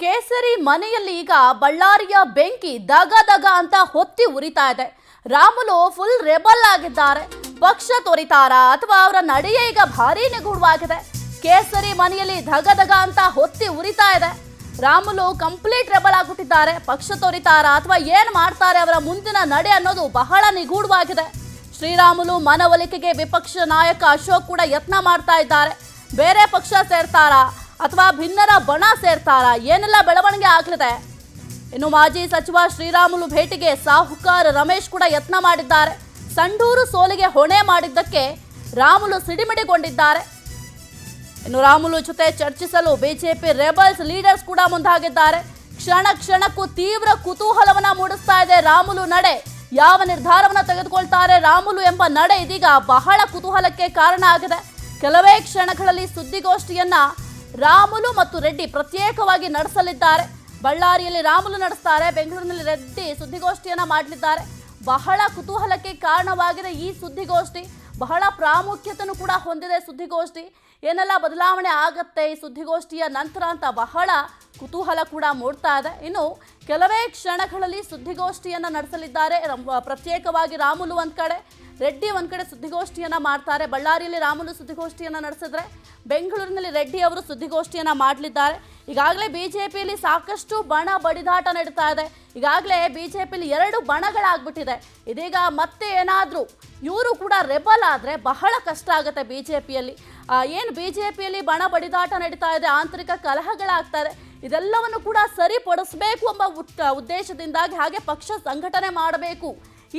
ಕೇಸರಿ ಮನೆಯಲ್ಲಿ ಈಗ ಬಳ್ಳಾರಿಯ ಬೆಂಕಿ ದಗ ದಗ ಅಂತ ಹೊತ್ತಿ ಉರಿತಾ ಇದೆ. ರಾಮುಲು ಫುಲ್ ರೆಬಲ್ ಆಗಿದ್ದಾರೆ. ಪಕ್ಷ ತೊರಿತಾರಾ ಅಥವಾ ಅವರ ನಡೆಯೇ ಈಗ ಭಾರಿ ನಿಗೂಢವಾಗಿದೆ. ಕೇಸರಿ ಮನೆಯಲ್ಲಿ ದಗ ದಗ ಅಂತ ಹೊತ್ತಿ ಉರಿತಾ ಇದೆ. ರಾಮುಲು ಕಂಪ್ಲೀಟ್ ರೆಬಲ್ ಆಗಿಬಿಟ್ಟಿದ್ದಾರೆ. ಪಕ್ಷ ತೊರಿತಾರಾ ಅಥವಾ ಏನ್ ಮಾಡ್ತಾರೆ ಅವರ ಮುಂದಿನ ನಡೆ ಅನ್ನೋದು ಬಹಳ ನಿಗೂಢವಾಗಿದೆ. ಶ್ರೀರಾಮುಲು ಮನವೊಲಿಕೆಗೆ ವಿಪಕ್ಷ ನಾಯಕ ಅಶೋಕ್ ಕೂಡ ಯತ್ನ ಮಾಡ್ತಾ ಇದ್ದಾರೆ. ಬೇರೆ ಪಕ್ಷ ಸೇರ್ತಾರಾ ಅಥವಾ ಭಿನ್ನರ ಬಣ ಸೇರ್ತಾರಾ, ಏನೆಲ್ಲ ಬೆಳವಣಿಗೆ ಆಗಲಿದೆ? ಇನ್ನು ಮಾಜಿ ಸಚಿವ ಶ್ರೀರಾಮುಲು ಭೇಟಿಗೆ ಸಾಹುಕಾರ್ ರಮೇಶ್ ಕೂಡ ಯತ್ನ ಮಾಡಿದ್ದಾರೆ. ಸಂಡೂರು ಸೋಲಿಗೆ ಹೊಣೆ ಮಾಡಿದ್ದಕ್ಕೆ ರಾಮುಲು ಸಿಡಿಮಿಡಿಗೊಂಡಿದ್ದಾರೆ. ಇನ್ನು ರಾಮುಲು ಜೊತೆ ಚರ್ಚಿಸಲು ಬಿಜೆಪಿ ರೆಬಲ್ಸ್ ಲೀಡರ್ಸ್ ಕೂಡ ಮುಂದಾಗಿದ್ದಾರೆ. ಕ್ಷಣ ಕ್ಷಣಕ್ಕೂ ತೀವ್ರ ಕುತೂಹಲವನ್ನ ಮೂಡಿಸ್ತಾ ಇದೆ ರಾಮುಲು ನಡೆ. ಯಾವ ನಿರ್ಧಾರವನ್ನ ತೆಗೆದುಕೊಳ್ತಾರೆ ರಾಮುಲು ಎಂಬ ನಡೆ ಇದೀಗ ಬಹಳ ಕುತೂಹಲಕ್ಕೆ ಕಾರಣ ಆಗಿದೆ. ಕೆಲವೇ ಕ್ಷಣಗಳಲ್ಲಿ ಸುದ್ದಿಗೋಷ್ಠಿಯನ್ನ ರಾಮುಲು ಮತ್ತು ರೆಡ್ಡಿ ಪ್ರತ್ಯೇಕವಾಗಿ ನಡೆಸಲಿದ್ದಾರೆ. ಬಳ್ಳಾರಿಯಲ್ಲಿ ರಾಮುಲು ನಡೆಸ್ತಾರೆ, ಬೆಂಗಳೂರಿನಲ್ಲಿ ರೆಡ್ಡಿ ಸುದ್ದಿಗೋಷ್ಠಿಯನ್ನ ಮಾಡಲಿದ್ದಾರೆ. ಬಹಳ ಕುತೂಹಲಕ್ಕೆ ಕಾರಣವಾಗಿದೆ ಈ ಸುದ್ದಿಗೋಷ್ಠಿ. ಬಹಳ ಪ್ರಾಮುಖ್ಯತೆಯನ್ನು ಕೂಡ ಹೊಂದಿದೆ ಸುದ್ದಿಗೋಷ್ಠಿ. ಏನೆಲ್ಲ ಬದಲಾವಣೆ ಆಗತ್ತೆ ಈ ಸುದ್ದಿಗೋಷ್ಠಿಯ ನಂತರ ಅಂತ ಬಹಳ ಕುತೂಹಲ ಕೂಡ ಮೂಡ್ತಾ ಇದೆ. ಇನ್ನು ಕೆಲವೇ ಕ್ಷಣಗಳಲ್ಲಿ ಸುದ್ದಿಗೋಷ್ಠಿಯನ್ನ ನಡೆಸಲಿದ್ದಾರೆ. ಪ್ರತ್ಯೇಕವಾಗಿ ರಾಮುಲು ಒಂದ್ ಕಡೆ, ರೆಡ್ಡಿ ಒಂದ್ ಕಡೆ ಸುದ್ದಿಗೋಷ್ಠಿಯನ್ನ ಮಾಡ್ತಾರೆ. ಬಳ್ಳಾರಿಯಲ್ಲಿ ರಾಮುಲು ಸುದ್ದಿಗೋಷ್ಠಿಯನ್ನ ನಡೆಸಿದ್ರೆ ಬೆಂಗಳೂರಿನಲ್ಲಿ ರೆಡ್ಡಿ ಅವರು ಸುದ್ದಿಗೋಷ್ಠಿಯನ್ನ ಮಾಡಲಿದ್ದಾರೆ. ಈಗಾಗಲೇ ಬಿಜೆಪಿಯಲ್ಲಿ ಸಾಕಷ್ಟು ಬಣ ಬಡಿದಾಟ ನಡೀತಾ ಇದೆ. ಈಗಾಗಲೇ ಬಿಜೆಪಿಯಲ್ಲಿ 2 ಬಣಗಳಾಗ್ಬಿಟ್ಟಿದೆ. ಇದೀಗ ಮತ್ತೆ ಏನಾದರೂ ಇವರು ಕೂಡ ರೆಬಲ್ ಆದರೆ ಬಹಳ ಕಷ್ಟ ಆಗುತ್ತೆ ಬಿಜೆಪಿಯಲ್ಲಿ. ಏನು ಬಿಜೆಪಿಯಲ್ಲಿ ಬಣ ಬಡಿದಾಟ ನಡೀತಾ ಇದೆ, ಆಂತರಿಕ ಕಲಹಗಳಾಗ್ತಾ ಇದೆ, ಇದೆಲ್ಲವನ್ನು ಕೂಡ ಸರಿಪಡಿಸಬೇಕು ಎಂಬ ಉದ್ದೇಶದಿಂದಾಗಿ, ಹಾಗೆ ಪಕ್ಷ ಸಂಘಟನೆ ಮಾಡಬೇಕು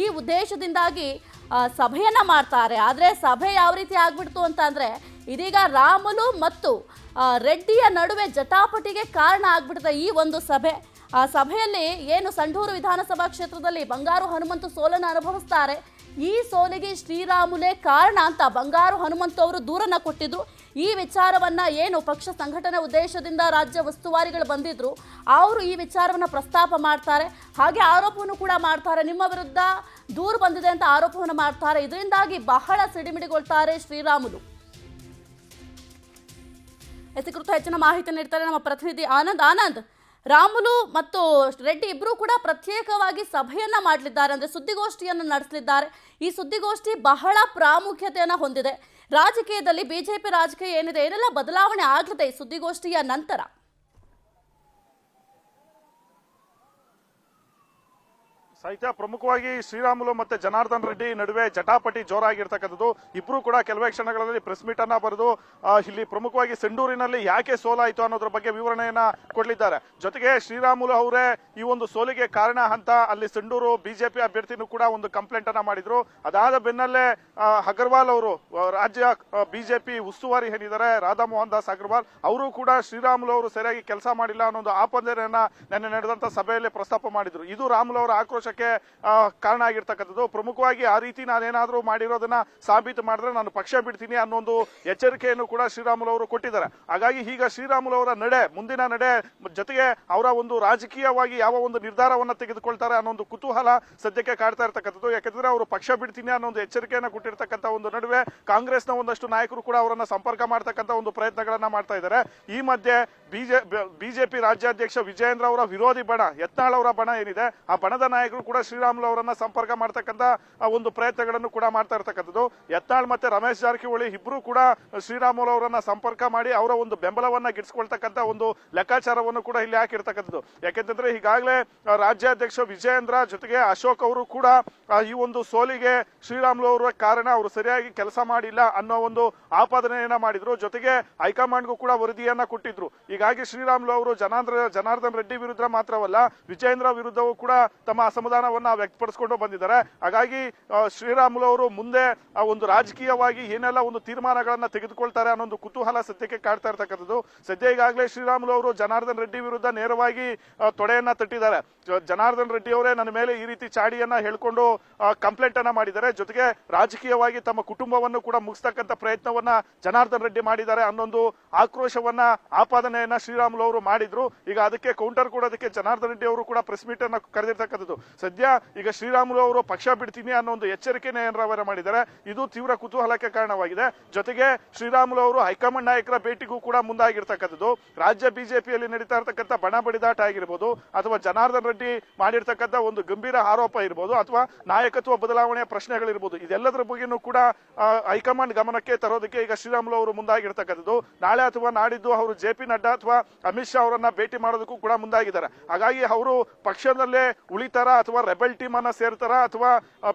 ಈ ಉದ್ದೇಶದಿಂದಾಗಿ ಸಭೆಯನ್ನ ಮಾಡ್ತಾರೆ. ಆದರೆ ಸಭೆ ಯಾವ ರೀತಿ ಆಗ್ಬಿಡ್ತು ಅಂತಂದ್ರೆ ಇದೀಗ ರಾಮುಲು ಮತ್ತು ರೆಡ್ಡಿಯ ನಡುವೆ ಜಟಾಪಟಿಗೆ ಕಾರಣ ಆಗ್ಬಿಡುತ್ತೆ ಈ ಒಂದು ಸಭೆ. ಆ ಸಭೆಯಲ್ಲಿ ಏನು ಸಂಡೂರು ವಿಧಾನಸಭಾ ಕ್ಷೇತ್ರದಲ್ಲಿ ಬಂಗಾರು ಹನುಮಂತು ಸೋಲನ್ನು ಅನುಭವಿಸ್ತಾರೆ. ಈ ಸೋಲಿಗೆ ಶ್ರೀರಾಮುಲೇ ಕಾರಣ ಅಂತ ಬಂಗಾರು ಹನುಮಂತು ಅವರು ದೂರನ್ನ ಕೊಟ್ಟಿದ್ರು. ಈ ವಿಚಾರವನ್ನ ಏನು ಪಕ್ಷ ಸಂಘಟನೆ ಉದ್ದೇಶದಿಂದ ರಾಜ್ಯ ಉಸ್ತುವಾರಿಗಳು ಬಂದಿದ್ರು, ಅವರು ಈ ವಿಚಾರವನ್ನ ಪ್ರಸ್ತಾಪ ಮಾಡ್ತಾರೆ. ಹಾಗೆ ಆರೋಪವನ್ನು ಕೂಡ ಮಾಡ್ತಾರೆ. ನಿಮ್ಮ ವಿರುದ್ಧ ದೂರು ಬಂದಿದೆ ಅಂತ ಆರೋಪವನ್ನು ಮಾಡ್ತಾರೆ. ಇದರಿಂದಾಗಿ ಬಹಳ ಸಿಡಿಮಿಡಿಗೊಳ್ತಾರೆ ಶ್ರೀರಾಮುಲು. ಈ ಕುರಿತು ಹೆಚ್ಚಿನ ಮಾಹಿತಿ ನೀಡ್ತಾರೆ ನಮ್ಮ ಪ್ರತಿನಿಧಿ ಆನಂದ್. ರಾಮುಲು ಮತ್ತು ರೆಡ್ಡಿ ಇಬ್ಬರು ಕೂಡ ಪ್ರತ್ಯೇಕವಾಗಿ ಸಭೆಯನ್ನ ಮಾಡಲಿದ್ದಾರೆ, ಅಂದ್ರೆ ಸುದ್ದಿಗೋಷ್ಠಿಯನ್ನು ನಡೆಸಲಿದ್ದಾರೆ. ಈ ಸುದ್ದಿಗೋಷ್ಠಿ ಬಹಳ ಪ್ರಾಮುಖ್ಯತೆಯನ್ನು ಹೊಂದಿದೆ. ರಾಜಕೀಯದಲ್ಲಿ ಬಿಜೆಪಿ ರಾಜಕೀಯ ಏನಿದೆ, ಏನೆಲ್ಲ ಬದಲಾವಣೆ ಆಗಲಿದೆ ಈ ಸುದ್ದಿಗೋಷ್ಠಿಯ ನಂತರ? ಸಾಹಿತ್ಯ ಪ್ರಮುಖವಾಗಿ ಶ್ರೀರಾಮುಲು ಮತ್ತೆ ಜನಾರ್ದನ್ ರೆಡ್ಡಿ ನಡುವೆ ಜಟಾಪಟಿ ಜೋರಾಗಿರ್ತಕ್ಕಂಥದ್ದು. ಇಬ್ರು ಕೂಡ ಕೆಲವೇ ಕ್ಷಣಗಳಲ್ಲಿ ಪ್ರೆಸ್ ಮೀಟ್ ಅನ್ನ ಬರೆದು ಇಲ್ಲಿ ಪ್ರಮುಖವಾಗಿ ಸಂಡೂರಿನಲ್ಲಿ ಯಾಕೆ ಸೋಲಾಯಿತು ಅನ್ನೋದ್ರ ಬಗ್ಗೆ ವಿವರಣೆಯನ್ನ ಕೊಡಲಿದ್ದಾರೆ. ಜೊತೆಗೆ ಶ್ರೀರಾಮುಲು ಅವರೇ ಈ ಒಂದು ಸೋಲಿಗೆ ಕಾರಣ ಅಂತ ಅಲ್ಲಿ ಸಂಡೂರು ಬಿಜೆಪಿ ಅಭ್ಯರ್ಥಿನೂ ಕೂಡ ಒಂದು ಕಂಪ್ಲೇಂಟ್ ಅನ್ನ ಮಾಡಿದ್ರು. ಅದಾದ ಬೆನ್ನಲ್ಲೇ ಅಗರ್ವಾಲ್ ಅವರು, ರಾಜ್ಯ ಬಿಜೆಪಿ ಉಸ್ತುವಾರಿ ಏನಿದ್ದಾರೆ ರಾಧಾ ಮೋಹನ್ ದಾಸ್ ಅಗರ್ವಾಲ್, ಅವರು ಕೂಡ ಶ್ರೀರಾಮುಲು ಅವರು ಸರಿಯಾಗಿ ಕೆಲಸ ಮಾಡಿಲ್ಲ ಅನ್ನೋ ಒಂದು ಆಪಾದನೆಯನ್ನ ನಿನ್ನೆ ನಡೆದಂತ ಸಭೆಯಲ್ಲಿ ಪ್ರಸ್ತಾಪ ಮಾಡಿದ್ರು. ಇದು ರಾಮುಲು ಅವರ ಆಕ್ರೋಶ ಕಾರಣ ಆಗಿರ್ತಕ್ಕಂಥದ್ದು. ಪ್ರಮುಖವಾಗಿ ಆ ರೀತಿ ನಾನೇನಾದ್ರೂ ಮಾಡಿರೋದನ್ನ ಸಾಬೀತು ಮಾಡಿದ್ರೆ ನಾನು ಪಕ್ಷ ಬಿಡ್ತೀನಿ ಅನ್ನೋ ಒಂದು ಎಚ್ಚರಿಕೆಯನ್ನು ಕೂಡ ಶ್ರೀರಾಮುಲು ಅವರು ಕೊಟ್ಟಿದ್ದಾರೆ. ಹಾಗಾಗಿ ಈಗ ಶ್ರೀರಾಮುಲು ಅವರ ನಡೆ, ಮುಂದಿನ ನಡೆ ಜೊತೆಗೆ ಅವರ ಒಂದು ರಾಜಕೀಯವಾಗಿ ಯಾವ ಒಂದು ನಿರ್ಧಾರವನ್ನ ತೆಗೆದುಕೊಳ್ತಾರೆ ಅನ್ನೋ ಒಂದು ಕುತೂಹಲ ಸದ್ಯಕ್ಕೆ ಕಾಡ್ತಾ ಇರ್ತಕ್ಕಂಥದ್ದು. ಯಾಕಂದ್ರೆ ಅವರು ಪಕ್ಷ ಬಿಡ್ತೀನಿ ಅನ್ನೋ ಒಂದು ಎಚ್ಚರಿಕೆಯನ್ನ ಕೊಟ್ಟಿರ್ತಕ್ಕಂಥ ಒಂದು ನಡುವೆ ಕಾಂಗ್ರೆಸ್ನ ಒಂದಷ್ಟು ನಾಯಕರು ಕೂಡ ಅವರನ್ನ ಸಂಪರ್ಕ ಮಾಡ್ತಕ್ಕಂಥ ಒಂದು ಪ್ರಯತ್ನಗಳನ್ನ ಮಾಡ್ತಾ ಇದ್ದಾರೆ. ಈ ಮಧ್ಯೆ ಬಿಜೆಪಿ ರಾಜ್ಯಾಧ್ಯಕ್ಷ ವಿಜಯೇಂದ್ರ ಅವರ ವಿರೋಧಿ ಬಣ ಯತ್ನಾಳ್ ಅವರ ಬಣ ಏನಿದೆ, ಆ ಬಣದ ನಾಯಕರು ಕೂಡ ಶ್ರೀರಾಮುಲು ಅವರನ್ನ ಸಂಪರ್ಕ ಮಾಡ್ತಕ್ಕಂಥ ಒಂದು ಪ್ರಯತ್ನಗಳನ್ನು ಕೂಡ ಮಾಡ್ತಾ ಇರ್ತಕ್ಕಂಥದ್ದು. ಯತ್ನಾಳ್ ಮತ್ತೆ ರಮೇಶ್ ಜಾರಕಿಹೊಳಿ ಇಬ್ರು ಕೂಡ ಶ್ರೀರಾಮುಲು ಅವರನ್ನ ಸಂಪರ್ಕ ಮಾಡಿ ಅವರ ಒಂದು ಬೆಂಬಲವನ್ನ ಗಿಟ್ಟಿಸ್ಕೊಳ್ತಕ್ಕಂಥ ಒಂದು ಲೆಕ್ಕಾಚಾರವನ್ನು ಕೂಡ ಇಲ್ಲಿ ಹಾಕಿರ್ತಕ್ಕಂಥದ್ದು. ಯಾಕೆಂತಂದ್ರೆ ಈಗಾಗಲೇ ರಾಜ್ಯಾಧ್ಯಕ್ಷ ವಿಜಯೇಂದ್ರ ಜೊತೆಗೆ ಅಶೋಕ್ ಅವರು ಕೂಡ ಈ ಒಂದು ಸೋಲಿಗೆ ಶ್ರೀರಾಮುಲು ಅವರ ಕಾರಣ, ಅವರು ಸರಿಯಾಗಿ ಕೆಲಸ ಮಾಡಿಲ್ಲ ಅನ್ನೋ ಒಂದು ಆಪಾದನೆಯನ್ನ ಮಾಡಿದ್ರು. ಜೊತೆಗೆ ಹೈಕಮಾಂಡ್ಗೂ ಕೂಡ ವರದಿಯನ್ನ ಕೊಟ್ಟಿದ್ರು. ಹೀಗಾಗಿ ಶ್ರೀರಾಮುಲು ಅವರು ಜನಾರ್ದನ್ ರೆಡ್ಡಿ ವಿರುದ್ಧ ಮಾತ್ರವಲ್ಲ, ವಿಜಯೇಂದ್ರ ವಿರುದ್ಧವೂ ಕೂಡ ತಮ್ಮ ಅಸಮಾಧಾನವನ್ನ ವ್ಯಕ್ತಪಡಿಸಿಕೊಂಡು ಬಂದಿದ್ದಾರೆ. ಹಾಗಾಗಿ ಶ್ರೀರಾಮುಲು ಅವರು ಮುಂದೆ ಒಂದು ರಾಜಕೀಯವಾಗಿ ಏನೆಲ್ಲ ಒಂದು ತೀರ್ಮಾನಗಳನ್ನ ತೆಗೆದುಕೊಳ್ತಾರೆ ಅನ್ನೋ ಒಂದು ಕುತೂಹಲ ಸದ್ಯಕ್ಕೆ ಕಾಡ್ತಾ ಇರ್ತಕ್ಕಂಥದ್ದು. ಸದ್ಯ ಈಗಾಗಲೇ ಶ್ರೀರಾಮುಲು ಅವರು ಜನಾರ್ದನ್ ರೆಡ್ಡಿ ವಿರುದ್ಧ ನೇರವಾಗಿ ತೊಡೆಯನ್ನ ತಟ್ಟಿದ್ದಾರೆ. ಜನಾರ್ದನ್ ರೆಡ್ಡಿ ಅವರೇ ನನ್ನ ಮೇಲೆ ಈ ರೀತಿ ಚಾಡಿಯನ್ನ ಹೇಳ್ಕೊಂಡು ಕಂಪ್ಲೇಂಟ್ ಅನ್ನ ಮಾಡಿದ್ದಾರೆ. ಜೊತೆಗೆ ರಾಜಕೀಯವಾಗಿ ತಮ್ಮ ಕುಟುಂಬವನ್ನು ಕೂಡ ಮುಗಿಸ್ತಕ್ಕಂಥ ಪ್ರಯತ್ನವನ್ನ ಜನಾರ್ದನ್ ರೆಡ್ಡಿ ಮಾಡಿದ್ದಾರೆ ಅನ್ನೊಂದು ಆಕ್ರೋಶವನ್ನ, ಆಪಾದನೆಯನ್ನ ಶ್ರೀರಾಮುಲು ಅವರು ಮಾಡಿದ್ರು. ಈಗ ಅದಕ್ಕೆ ಕೌಂಟರ್ ಕೊಡೋದಕ್ಕೆ ಜನಾರ್ದನ್ ರೆಡ್ಡಿ ಅವರು ಕೂಡ ಪ್ರೆಸ್ ಮೀಟ್ ಅನ್ನ ಕರೆದಿರ್ತಕ್ಕಂಥದ್ದು. ಸದ್ಯ ಈಗ ಶ್ರೀರಾಮುಲು ಅವರು ಪಕ್ಷ ಬಿಡ್ತೀನಿ ಅನ್ನೋ ಒಂದು ಎಚ್ಚರಿಕೆನೇ ಏನಾರ ಮಾಡಿದ್ದಾರೆ. ಇದು ತೀವ್ರ ಕುತೂಹಲಕ್ಕೆ ಕಾರಣವಾಗಿದೆ. ಜೊತೆಗೆ ಶ್ರೀರಾಮುಲು ಅವರು ಹೈಕಮಾಂಡ್ ನಾಯಕರ ಭೇಟಿಗೂ ಕೂಡ ಮುಂದಾಗಿರ್ತಕ್ಕಂಥದ್ದು. ರಾಜ್ಯ ಬಿಜೆಪಿಯಲ್ಲಿ ನಡೀತಾ ಇರತಕ್ಕಂಥ ಬಣ ಬಡಿದಾಟ ಆಗಿರ್ಬೋದು, ಅಥವಾ ಜನಾರ್ದನ್ ರೆಡ್ಡಿ ಮಾಡಿರ್ತಕ್ಕಂಥ ಒಂದು ಗಂಭೀರ ಆರೋಪ ಇರ್ಬೋದು, ಅಥವಾ ನಾಯಕತ್ವ ಬದಲಾವಣೆಯ ಪ್ರಶ್ನೆಗಳಿರ್ಬೋದು, ಇದೆಲ್ಲದರ ಬಗ್ಗೆನೂ ಕೂಡ ಹೈಕಮಾಂಡ್ ಗಮನಕ್ಕೆ ತರೋದಕ್ಕೆ ಈಗ ಶ್ರೀರಾಮುಲು ಅವರು ಮುಂದಾಗಿರ್ತಕ್ಕಂಥದ್ದು. ನಾಳೆ ಅಥವಾ ನಾಡಿದ್ದು ಅವರು JP ನಡ್ಡಾ ಅಥವಾ ಅಮಿತ್ ಶಾ ಅವರನ್ನ ಭೇಟಿ ಮಾಡೋದಕ್ಕೂ ಕೂಡ ಮುಂದಾಗಿದ್ದಾರೆ. ಹಾಗಾಗಿ ಅವರು ಪಕ್ಷದಲ್ಲೇ ಉಳಿತಾರ ಅಥವಾ ರೆಬೆಲ್ ಟೀಮ್ ಅನ್ನ ಸೇರ್ತಾರ ಅಥವಾ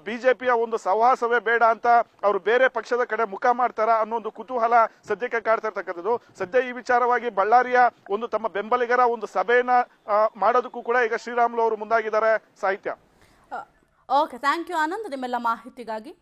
ಬಿಜೆಪಿಯ ಒಂದು ಸಹವಾಸವೇ ಬೇಡ ಅಂತ ಅವರು ಬೇರೆ ಪಕ್ಷದ ಕಡೆ ಮುಖ ಮಾಡ್ತಾರ ಅನ್ನೋ ಒಂದು ಕುತೂಹಲ ಸದ್ಯಕ್ಕೆ ಕಾಡ್ತಾ ಇರ್ತಕ್ಕಂಥದ್ದು. ಸದ್ಯ ಈ ವಿಚಾರವಾಗಿ ಬಳ್ಳಾರಿಯ ಒಂದು ತಮ್ಮ ಬೆಂಬಲಿಗರ ಒಂದು ಸಭೆಯನ್ನ ಮಾಡೋದಕ್ಕೂ ಕೂಡ ಈಗ ಶ್ರೀರಾಮುಲು ಅವರು ಮುಂದಾಗಿದ್ದಾರೆ. ಸಾಹಿತ್ಯ. ಓಕೆ, ಥ್ಯಾಂಕ್ ಯು ಆನಂದ್ ನಿಮ್ಮೆಲ್ಲ ಮಾಹಿತಿಗಾಗಿ.